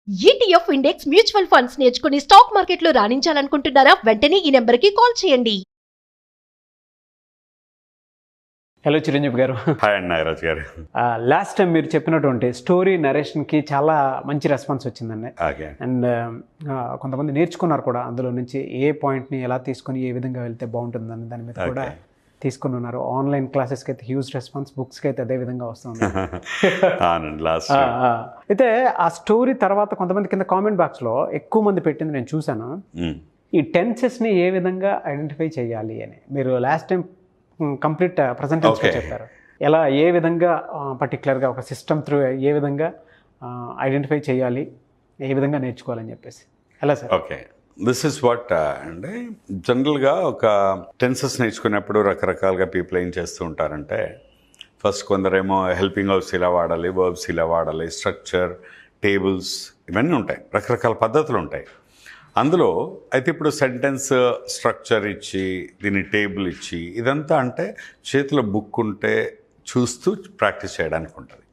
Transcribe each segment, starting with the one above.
ETF index mutual funds నేర్చుకుని stock మార్కెట్లో రాణించాలనుకుంటున్నారా? వెంటనే ఈ నెంబర్కి కాల్ చేయండి. హలో చిరంజీవి గారు. హాయ్ అండి నాగరాజ్ గారు. లాస్ట్ టైం మీరు చెప్పినటువంటి స్టోరీ నరేషన్కి చాలా మంచి రెస్పాన్స్ వచ్చిందండి. ఓకే. అండ్ కొంతమంది నేర్చుకున్నారు కూడా అందులో నుంచి ఏ పాయింట్ని ఎలా తీసుకొని ఏ విధంగా వెళ్తే బాగుంటుందని దాని మీద కూడా తీసుకుని ఉన్నారు. ఆన్లైన్ క్లాసెస్కి అయితే హ్యూజ్ రెస్పాన్స్, బుక్స్కి అయితే అదే విధంగా వస్తుంది. లాస్ట్ అయితే ఆ స్టోరీ తర్వాత కొంతమంది కింద కామెంట్ బాక్స్లో ఎక్కువ మంది పెట్టింది నేను చూశాను. ఈ టెన్సెస్ని ఏ విధంగా ఐడెంటిఫై చేయాలి అని మీరు లాస్ట్ టైం కంప్లీట్ ప్రజెంటెన్స్లో చెప్పారు. ఎలా ఏ విధంగా పర్టికులర్గా ఒక సిస్టమ్ త్రూ ఏ విధంగా ఐడెంటిఫై చేయాలి, ఏ విధంగా నేర్చుకోవాలని చెప్పేసి ఎలా sir? Okay, this is what అంటే జనరల్గా ఒక టెన్సెస్ నేర్చుకునేప్పుడు రకరకాలుగా పీపుల్ ఏం చేస్తూ ఉంటారంటే, ఫస్ట్ కొందరేమో హెల్పింగ్ వర్బ్స్ ఇలా వాడాలి, వర్బ్స్ ఇలా వాడాలి, స్ట్రక్చర్, టేబుల్స్ ఇవన్నీ ఉంటాయి, రకరకాల పద్ధతులు ఉంటాయి. అందులో అయితే ఇప్పుడు సెంటెన్స్ స్ట్రక్చర్ ఇచ్చి దీన్ని టేబుల్ ఇచ్చి ఇదంతా అంటే చేతిలో బుక్ ఉంటే చూస్తూ ప్రాక్టీస్ చేయడానికి ఉంటుంది.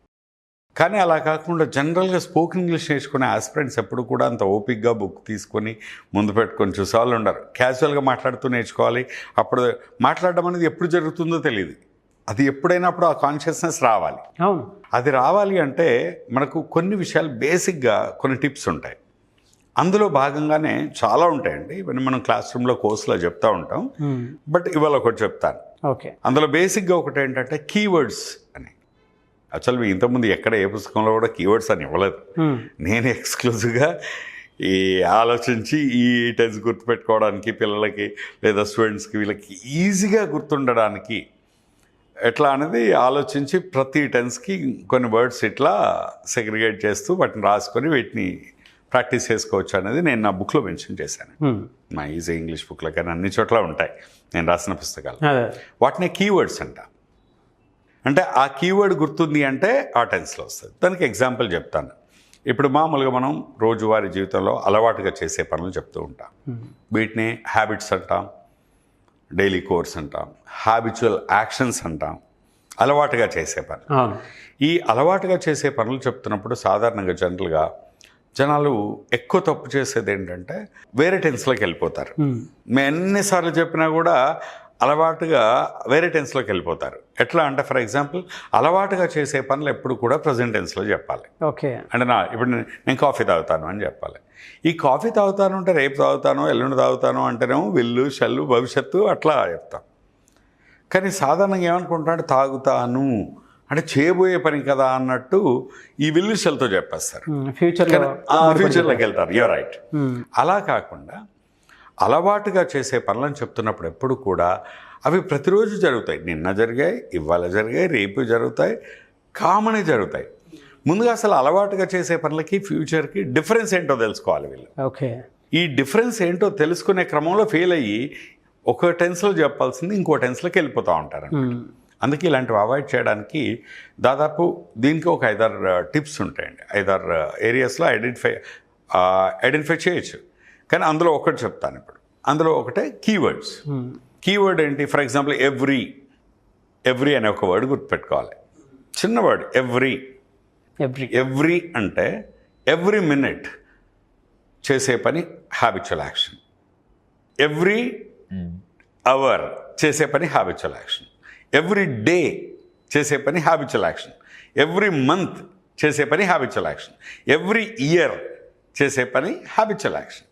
కానీ అలా కాకుండా జనరల్గా స్పోకెన్ ఇంగ్లీష్ నేర్చుకునే ఆస్పిరెంట్స్ ఎప్పుడు కూడా అంత ఓపిక్గా బుక్ తీసుకొని ముందు పెట్టుకొని చూసేవాళ్ళు ఉండరు. క్యాజువల్గా మాట్లాడుతూ నేర్చుకోవాలి. అప్పుడు మాట్లాడడం అనేది ఎప్పుడు జరుగుతుందో తెలియదు. అది ఎప్పుడైనా అప్పుడు ఆ కాన్షియస్నెస్ రావాలి. అవును, అది రావాలి అంటే మనకు కొన్ని విషయాలు బేసిక్గా కొన్ని టిప్స్ ఉంటాయి. అందులో భాగంగానే చాలా ఉంటాయండి. ఇవన్నీ మనం క్లాస్ రూమ్లో కోర్సులో చెప్తూ ఉంటాం. బట్ ఇవాళ ఒకటి చెప్తాను. ఓకే. అందులో బేసిక్గా ఒకటి ఏంటంటే కీవర్డ్స్ అని. యాక్చువల్గా ఇంతకుముందు ఎక్కడ ఏ పుస్తకంలో కూడా కీవర్డ్స్ అని ఇవ్వలేదు. నేను ఎక్స్క్లూజివ్గా ఈ ఆలోచించి ఈ టెన్స్ గుర్తుపెట్టుకోవడానికి పిల్లలకి లేదా స్టూడెంట్స్కి వీళ్ళకి ఈజీగా గుర్తుండడానికి ఎట్లా అనేది ఆలోచించి ప్రతి టెన్స్కి కొన్ని వర్డ్స్ ఇట్లా సెగ్రిగేట్ చేస్తూ వాటిని రాసుకొని వీటిని ప్రాక్టీస్ చేసుకోవచ్చు అనేది నేను నా బుక్లో మెన్షన్ చేశాను. మా ఈజీ ఇంగ్లీష్ బుక్లో కానీ అన్ని చోట్ల ఉంటాయి నేను రాసిన పుస్తకాలు. వాటిని కీవర్డ్స్ అంట. అంటే ఆ కీవర్డ్ గుర్తుంది అంటే ఆ టెన్స్లో వస్తుంది. దానికి ఎగ్జాంపుల్ చెప్తాను. ఇప్పుడు మామూలుగా మనం రోజువారీ జీవితంలో అలవాటుగా చేసే పనులు చెప్తూ ఉంటాం. వీటిని హ్యాబిట్స్ అంటాం, డైలీ కోర్స్ అంటాం, హ్యాబిచువల్ యాక్షన్స్ అంటాం, అలవాటుగా చేసే పని. ఈ అలవాటుగా చేసే పనులు చెప్తున్నప్పుడు సాధారణంగా జనరల్గా జనాలు ఎక్కువ తప్పు చేసేది ఏంటంటే వేరే టెన్స్లోకి వెళ్ళిపోతారు. మేము ఎన్నిసార్లు చెప్పినా కూడా అలవాటుగా వేరే టెన్స్లోకి వెళ్ళిపోతారు. ఎట్లా అంటే ఫర్ ఎగ్జాంపుల్ అలవాటుగా చేసే పనులు ఎప్పుడు కూడా ప్రజెంట్ టెన్స్లో చెప్పాలి. ఓకే. అంటే ఇప్పుడు నేను కాఫీ తాగుతాను అని చెప్పాలి. ఈ కాఫీ తాగుతాను అంటే రేపు తాగుతాను, ఎల్లుండి తాగుతాను అంటేనేమో విల్లు, షల్లు, భవిష్యత్తు అట్లా చెప్తాం. కానీ సాధారణంగా ఏమనుకుంటారంటే తాగుతాను అంటే చేయబోయే పని కదా అన్నట్టు ఈ విల్లు షెల్తో చెప్పేస్తారు. ఫ్యూచర్లోకి వెళ్తారు. You're right. అలా కాకుండా అలవాటుగా చేసే పనులను చెప్తున్నప్పుడు ఎప్పుడు కూడా అవి ప్రతిరోజు జరుగుతాయి. నిన్న జరిగాయి, ఇవాళ జరిగాయి, రేపు జరుగుతాయి, కామనే జరుగుతాయి. ముందుగా అసలు అలవాటుగా చేసే పనులకి ఫ్యూచర్కి డిఫరెన్స్ ఏంటో తెలుసుకోవాలి వీళ్ళు. ఓకే. ఈ డిఫరెన్స్ ఏంటో తెలుసుకునే క్రమంలో ఫెయిల్ అయ్యి ఒక టెన్స్లో చెప్పాల్సింది ఇంకో టెన్స్లోకి వెళ్ళిపోతూ ఉంటారు. అందుకే ఇలాంటివి అవాయిడ్ చేయడానికి దాదాపు దీనికి ఒక 5-6 టిప్స్ ఉంటాయండి. 5-6 ఏరియాస్లో ఐడెంటిఫై చేయొచ్చు. కానీ అందులో ఒకటి చెప్తాను ఇప్పుడు. అందులో ఒకటే కీవర్డ్స్. కీవర్డ్ ఏంటి? ఫర్ ఎగ్జాంపుల్ ఎవ్రీ అనే ఒక వర్డ్ గుర్తుపెట్టుకోవాలి. చిన్న వర్డ్ ఎవ్రీ అంటే ఎవ్రీ మినిట్ చేసే పని హ్యాబిచువల్ యాక్షన్. ఎవ్రీ అవర్ చేసే పని హ్యాబిచువల్ యాక్షన్. ఎవ్రీ డే చేసే పని హ్యాబిచువల్ యాక్షన్. ఎవ్రీ మంత్ చేసే పని హ్యాబిచువల్ యాక్షన్. ఎవ్రీ ఇయర్ చేసే పని హ్యాబిచువల్ యాక్షన్.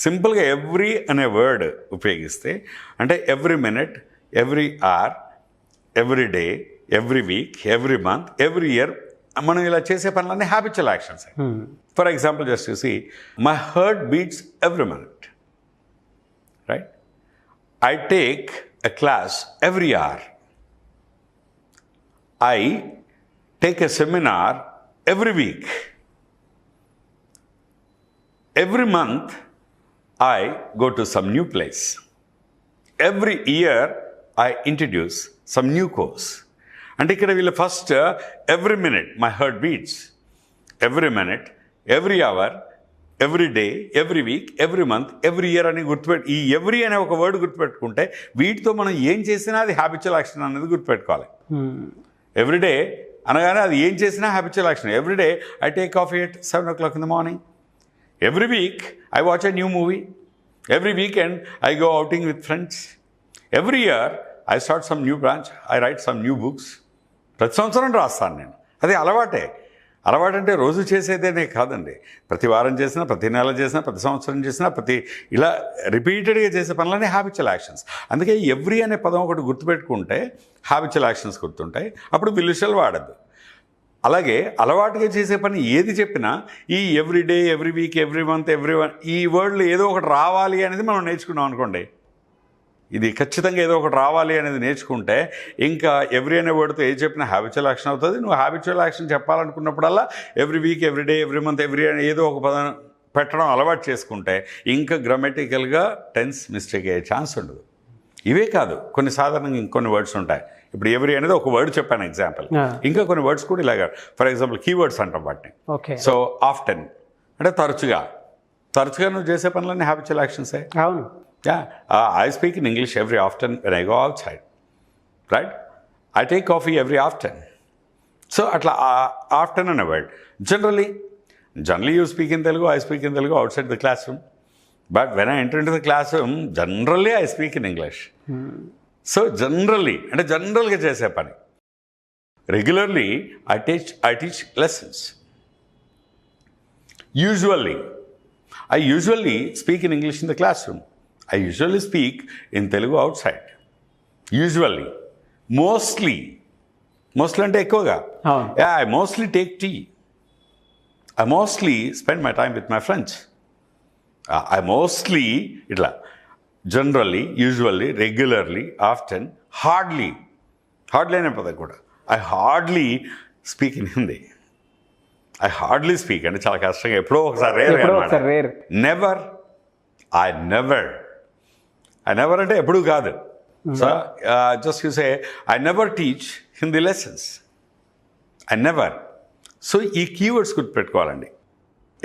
సింపుల్గా ఎవ్రీ అనే వర్డ్ ఉపయోగిస్తే అంటే every minute, every hour, every day, every week, every month, every year మనం ఇలా చేసే పనులన్నీ habitual actions. For example just చూసి my heart beats every minute, right? I take a class every hour. I take a seminar every week. Every month, I go to some new place. Every year, I introduce some new course. And ఇక్కడ వీళ్ళు first every minute my heart beats, every minute, every hour, every day, every week, every month, every year అని గుర్తుపెట్టు. ఈ every అనే ఒక word గుర్తుపెట్టుకుంటే వీటితో మనం ఏం చేసినా అది హ్యాబిచువల్ యాక్షన్ అనేది గుర్తుపెట్టుకోవాలి. ఎవ్రీ డే అనగానే అది ఏం చేసినా habitual action. Everyday I take coffee at 7 o'clock in the morning. Every week I watch a new movie. Every weekend I go outing with friends. Every year I start some new branch. I write some new books. ప్రతి సంవత్సరం రాస్తాను నేను. అది అలవాటే. అలవాటు అంటే రోజు చేసేదేనే కాదండి. ప్రతి వారం చేసినా, ప్రతి నెల చేసినా, ప్రతి సంవత్సరం చేసినా, ఇలా రిపీటెడ్గా చేసే పనులనే హ్యాబిచువల్ యాక్షన్స్. అందుకే ఎవ్రీ అనే పదం ఒకటి గుర్తుపెట్టుకుంటే హ్యాబిచువల్ యాక్షన్స్ గుర్తుంటాయి. అప్పుడు విలుషల్ వాడద్దు. అలాగే అలవాటుగా చేసే పని ఏది చెప్పినా ఈ everyday, every week, every month, ఈ వర్డ్లు ఏదో ఒకటి రావాలి అనేది మనం నేర్చుకున్నాం అనుకోండి. ఇది ఖచ్చితంగా ఏదో ఒకటి రావాలి అనేది నేర్చుకుంటే ఇంకా ఎవ్రీ అనే వర్డ్తో ఏది చెప్పినా హ్యాబిచువల్ యాక్షన్ అవుతుంది. నువ్వు హ్యాబిచువల్ యాక్షన్ చెప్పాలనుకున్నప్పుడల్లా every week, every day, every month, ఏదో ఒక పదం పెట్టడం అలవాటు చేసుకుంటే ఇంకా గ్రామటికల్గా టెన్స్ మిస్టేక్ అయ్యే ఛాన్స్ ఉండదు. ఇవే కాదు, కొన్ని సాధారణంగా ఇంకొన్ని వర్డ్స్ ఉంటాయి. ఇప్పుడు ఎవ్రీ అనేది ఒక వర్డ్ చెప్పాను ఎగ్జాంపుల్. ఇంకా కొన్ని వర్డ్స్ కూడా ఇలాగా, ఫర్ ఎగ్జాంపుల్ కీవర్డ్స్ అంటాం వాటిని. సో ఆఫ్టెన్ అంటే తరచుగా నువ్వు చేసే పనులన్నీ హ్యాబిచువల్ యాక్షన్సే. అవును. I speak in English every often when I go outside, right? I take coffee every often. So atla often an word. Generally you speak in Telugu, I speak in Telugu outside the classroom. But when I enter into the classroom, generally I speak in English. So generally, అంటే జనరల్గా చేసే పని. Regularly I teach lessons. I usually speak in English in the classroom. I usually speak in Telugu outside. Usually. Mostly అంటే ఎక్కువగా. I mostly take tea. I mostly spend my time with my friends. I mostly ఇట్లా generally, usually, regularly, often, hardly అనే పదం కూడా. I hardly speak in Hindi. I hardly speak అంటే చాలా కష్టంగా ఎప్పుడో ఒకసారి రేర్. I never అంటే ఎప్పుడు కాదు. So just you say I never teach Hindi lessons. I never. So ఈ కీవర్డ్స్ గుర్తుపెట్టుకోవాలండి.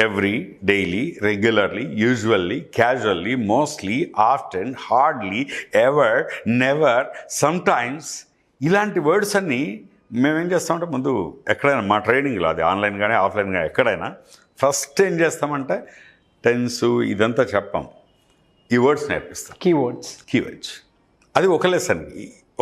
Every, daily, regularly, usually, casually, mostly, often, hardly, ever, never, sometimes, ఇలాంటి వర్డ్స్ అన్నీ మేమేం చేస్తామంటే ముందు ఎక్కడైనా మా ట్రైనింగ్లో, అది ఆన్లైన్ కానీ ఆఫ్లైన్ కానీ ఎక్కడైనా ఫస్ట్ ఏం చేస్తామంటే టెన్స్ ఇదంతా చెప్పాం, ఈ వర్డ్స్ నేర్పిస్తాం. కీవర్డ్స్ అది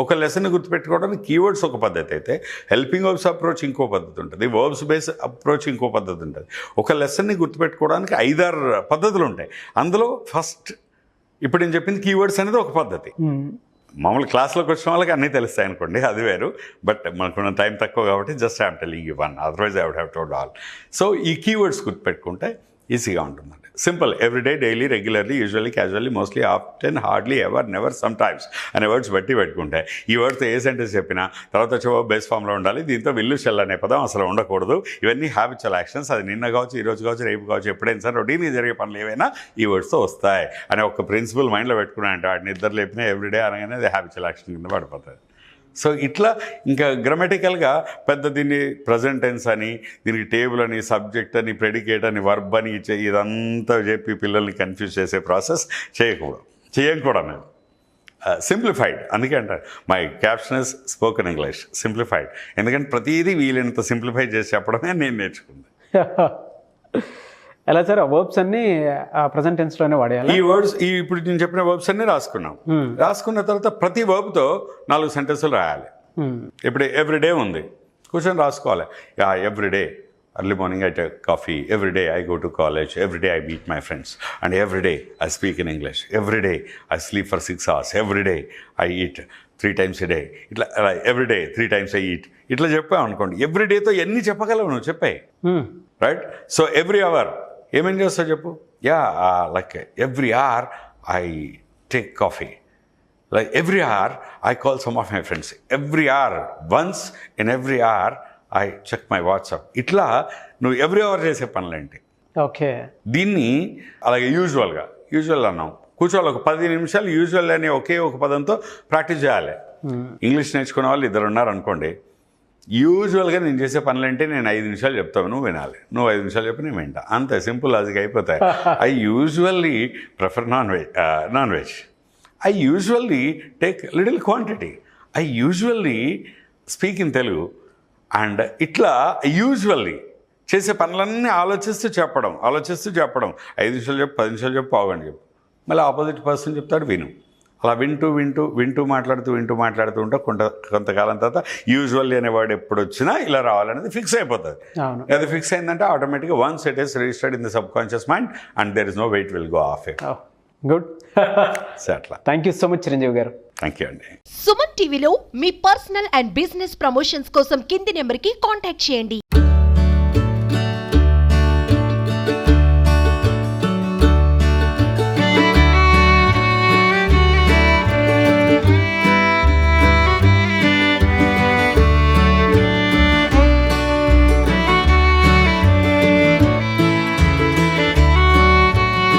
ఒక లెసన్ గుర్తుపెట్టుకోవడానికి కీవర్డ్స్ ఒక పద్ధతి అయితే, హెల్పింగ్ వర్బ్స్ అప్రోచ్ ఇంకో పద్ధతి ఉంటుంది, వర్బ్స్ బేస్ అప్రోచ్ ఇంకో పద్ధతి ఉంటుంది. ఒక లెసన్ని గుర్తుపెట్టుకోవడానికి 5-6 పద్ధతులు ఉంటాయి. అందులో ఫస్ట్ ఇప్పుడు నేను చెప్పింది కీవర్డ్స్ అనేది ఒక పద్ధతి. మామూలు క్లాస్లోకి వచ్చిన వాళ్ళకి అన్నీ తెలుస్తాయి అనుకోండి, అది వేరు. బట్ మనకున్న టైం తక్కువ కాబట్టి just I'm telling you one, otherwise I would have told all. So ఈ కీవర్డ్స్ గుర్తుపెట్టుకుంటే ఈజీగా ఉంటుందండి. Simple. Everyday, daily, regularly, usually, casually, mostly, often, hardly, ever, never, sometimes అనే వర్డ్స్ పెట్టుకుంటే ఈ వర్డ్తో ఏ సెంటెన్స్ చెప్పినా తర్వాత వచ్చే బేస్ ఫామ్లో ఉండాలి. దీంతో విల్లు షెల్ అనే పదం అసలు ఉండకూడదు. ఇవన్నీ హ్యాబిచువల్ యాక్షన్స్. అది నిన్న కావచ్చు, ఈ రోజు కావచ్చు, రేపు కావచ్చు, ఎప్పుడైనా సరే రొటీన్గా జరిగే పనులు ఏవైనా ఈ వర్డ్స్తో వస్తాయి అనే ఒక ప్రిన్సిపల్ మైండ్లో పెట్టుకున్నా అంటే వాటిని ఇద్దరు లేపినా ఎవ్రీడే అనగానే అది హ్యాబిచువల్ యాక్షన్ కింద పడిపోతుంది. సో ఇట్లా ఇంకా గ్రామటికల్గా పెద్ద దీన్ని ప్రజెంట్ టెన్స్ అని, దీనికి టేబుల్ అని, సబ్జెక్ట్ అని, ప్రెడికేట్ అని, వర్బ్ అని ఇదంతా చెప్పి పిల్లల్ని కన్ఫ్యూజ్ చేసే ప్రాసెస్ చేయం కూడా మేము. సింప్లిఫైడ్. అందుకే అంటారు my caption is spoken English simplified. ఎందుకంటే ప్రతిదీ వీలైనంత సింప్లిఫై చేసి చెప్పడమే నేను నేర్చుకుంది. ఎలా సార్ వర్బ్స్ అన్ని ప్రజెంట్ టెన్స్లోనే వాడేయాలి. ఈ వర్డ్స్ ఇప్పుడు నేను చెప్పిన వర్బ్స్ అన్ని రాసుకున్న తర్వాత ప్రతి వర్బ్తో 4 సెంటెన్సులు రాయాలి. ఇప్పుడు ఎవ్రీడే ఉంది, కూర్చొని రాసుకోవాలి. Everyday early morning I take coffee, every day I go to college, every day I meet my friends, and every day I speak in English, every day I sleep for 6 hours, every day I eat 3 times a day, ఇట్లా every day 3 times I eat, ఇట్లా చెప్పావు అనుకోండి. Every డేతో ఎన్ని చెప్పగలవు నువ్వు చెప్పాయి, right? So every hour ఏమేం చేస్తావు చెప్పు. Like every hour I take coffee, like every hour I call some of my friends, every hour, once in every hour I check my WhatsApp. ఇట్లా నువ్వు ఎవ్రీ అవర్ చేసే పనులేంటి. Okay. దీన్ని అలాగే usual అన్నాం, కూర్చోవాలి ఒక 10 నిమిషాలు యూజువల్ అనే ఒకే ఒక పదంతో ప్రాక్టీస్ చేయాలి. ఇంగ్లీష్ నేర్చుకునే వాళ్ళు 2 ఉన్నారు అనుకోండి, యూజువల్గా నేను చేసే పనులంటే నేను 5 నిమిషాలు చెప్తావు, నువ్వు వినాలి, నువ్వు 5 నిమిషాలు చెప్పి నేను వింటా, అంతే సింపుల్ లాజిక్ అయిపోతాయి. I usually prefer non veg. I usually take little quantity. I usually speak in Telugu. And ఇట్లా యూజువల్లీ చేసే పనులన్నీ ఆలోచిస్తూ చెప్పడం 5 నిమిషాలు చెప్పు 10 నిమిషాలు చెప్పు పావుగంట చెప్పు మళ్ళీ ఆపోజిట్ పర్సన్ చెప్తాడు విను అలా వింటూ మాట్లాడుతూ ఉంటే కొంతకాలం తర్వాత యూజువల్లీ అనే వర్డ్ ఎప్పుడు వచ్చినా ఇలా రావాలనేది ఫిక్స్ అయిపోతుంది. అవును. అది ఫిక్స్ అయిందంటే ఆటోమేటిక్గా once it is registered in the subconscious mind and there is no wait will go off it. Good. So అట్లా. Thank you so much Chiranjeevi garu. Thank you అండి. సుమన్ టీవీలో మీ పర్సనల్ అండ్ బిజినెస్ ప్రమోషన్స్ కోసం కింది నెంబర్కి contact చేయండి.